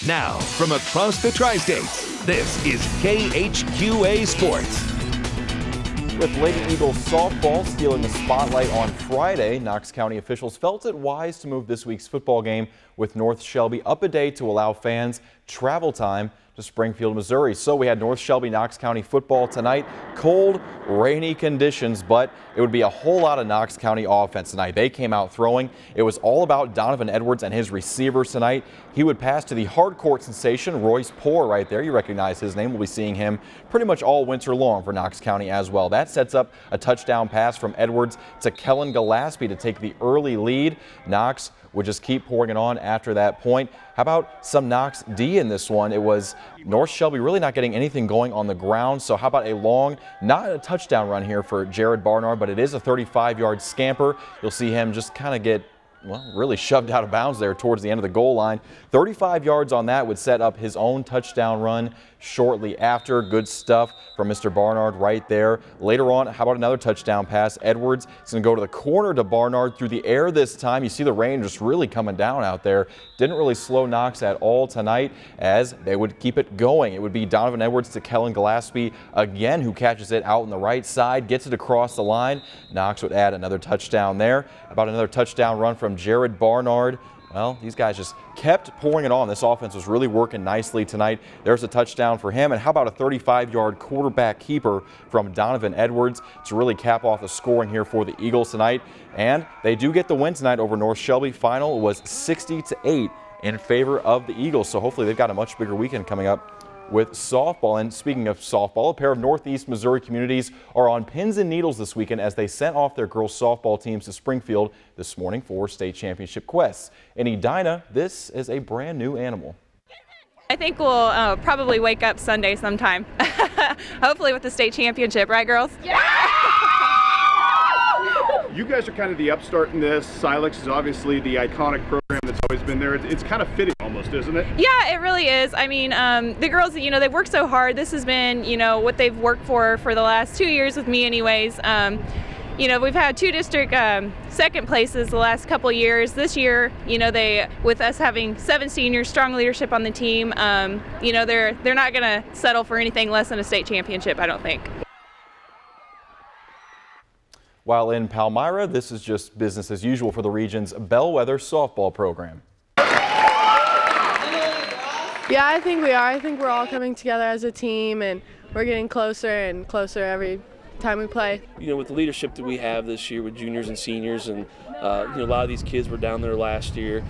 Now, from across the Tri-States, this is KHQA Sports. With Lady Eagles softball stealing the spotlight on Friday, Knox County officials felt it wise to move this week's football game with North Shelby up a day to allow fans travel time to Springfield, Missouri. So we had North Shelby Knox County football tonight. Cold, rainy conditions, but it would be a whole lot of Knox County offense tonight. They came out throwing. It was all about Donovan Edwards and his receivers tonight. He would pass to the hard court sensation, Royce Poore right there. You recognize his name. We'll be seeing him pretty much all winter long for Knox County as well. That sets up a touchdown pass from Edwards to Kellen Gillespie to take the early lead. Knox would just keep pouring it on after that point. How about some Knox D in this one? It was North Shelby really not getting anything going on the ground. So how about a long, not a touchdown run here for Jared Barnard, but it is a 35-yard scamper. You'll see him just kind of get, well, really shoved out of bounds there towards the end of the goal line. 35 yards on that would set up his own touchdown run shortly after. Good stuff from Mr. Barnard right there. Later on, how about another touchdown pass? Edwards is going to go to the corner to Barnard through the air this time. You see the rain just really coming down out there. Didn't really slow Knox at all tonight as they would keep it going. It would be Donovan Edwards to Kellen Gillespie again, who catches it out on the right side, gets it across the line. Knox would add another touchdown there. About another touchdown run from Jared Barnard. Well, these guys just kept pouring it on. This offense was really working nicely tonight. There's a touchdown for him. And how about a 35-yard quarterback keeper from Donovan Edwards to really cap off the scoring here for the Eagles tonight. And they do get the win tonight over North Shelby. Final was 60-8 in favor of the Eagles. So hopefully they've got a much bigger weekend coming up with softball. And speaking of softball, a pair of Northeast Missouri communities are on pins and needles this weekend as they sent off their girls softball teams to Springfield this morning for state championship quests. In Edina, this is a brand new animal. I think we'll probably wake up Sunday sometime. Hopefully with the state championship, right girls? Yeah! You guys are kind of the upstart in this. Silex is obviously the iconic program that's always been there. It's kind of fitting almost, isn't it? Yeah, it really is. I mean, the girls, they've worked so hard. This has been, what they've worked for the last 2 years with me anyways. We've had two district second places the last couple years. This year, with us having 7 seniors, strong leadership on the team, they're not going to settle for anything less than a state championship, I don't think. While in Palmyra, this is just business as usual for the region's bellwether softball program. Yeah, I think we are. I think we're all coming together as a team, and we're getting closer and closer every time we play. With the leadership that we have this year with juniors and seniors, and a lot of these kids were down there last year,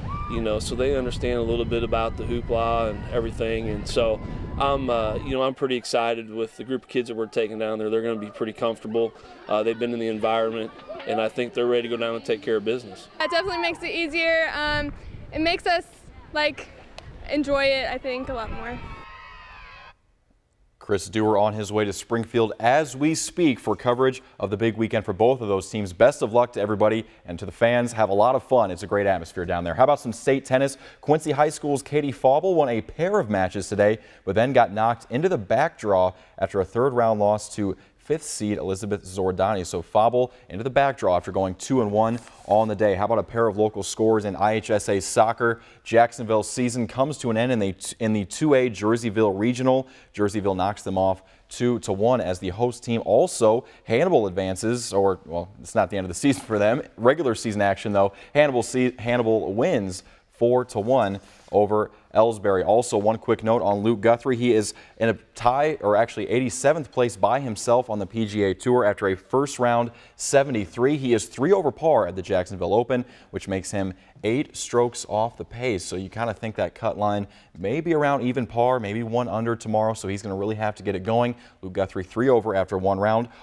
so they understand a little bit about the hoopla and everything, and so I'm pretty excited with the group of kids that we're taking down there. They're going to be pretty comfortable. They've been in the environment, and I think they're ready to go down and take care of business. It definitely makes it easier. It makes us enjoy it, I think, a lot more. Chris Dewar on his way to Springfield as we speak for coverage of the big weekend for both of those teams. Best of luck to everybody and to the fans. Have a lot of fun. It's a great atmosphere down there. How about some state tennis? Quincy High School's Katie Fauble won a pair of matches today, but then got knocked into the back draw after a third-round loss to 5th seed Elizabeth Zordani. So Fauble into the back draw after going 2-1 on the day. How about a pair of local scores in IHSA soccer? Jacksonville's season comes to an end in the 2A Jerseyville Regional. Jerseyville knocks them off 2-1 as the host team. Also, Hannibal advances, or well, it's not the end of the season for them. Regular season action though. Hannibal wins 4-1 over Ellsbury. Also, one quick note on Luke Guthrie. He is in a tie, or actually 87th place by himself on the PGA Tour after a first round 73. He is 3 over par at the Jacksonville Open, which makes him 8 strokes off the pace. So you kind of think that cut line may be around even par, maybe 1 under tomorrow. So he's going to really have to get it going. Luke Guthrie 3 over after 1 round.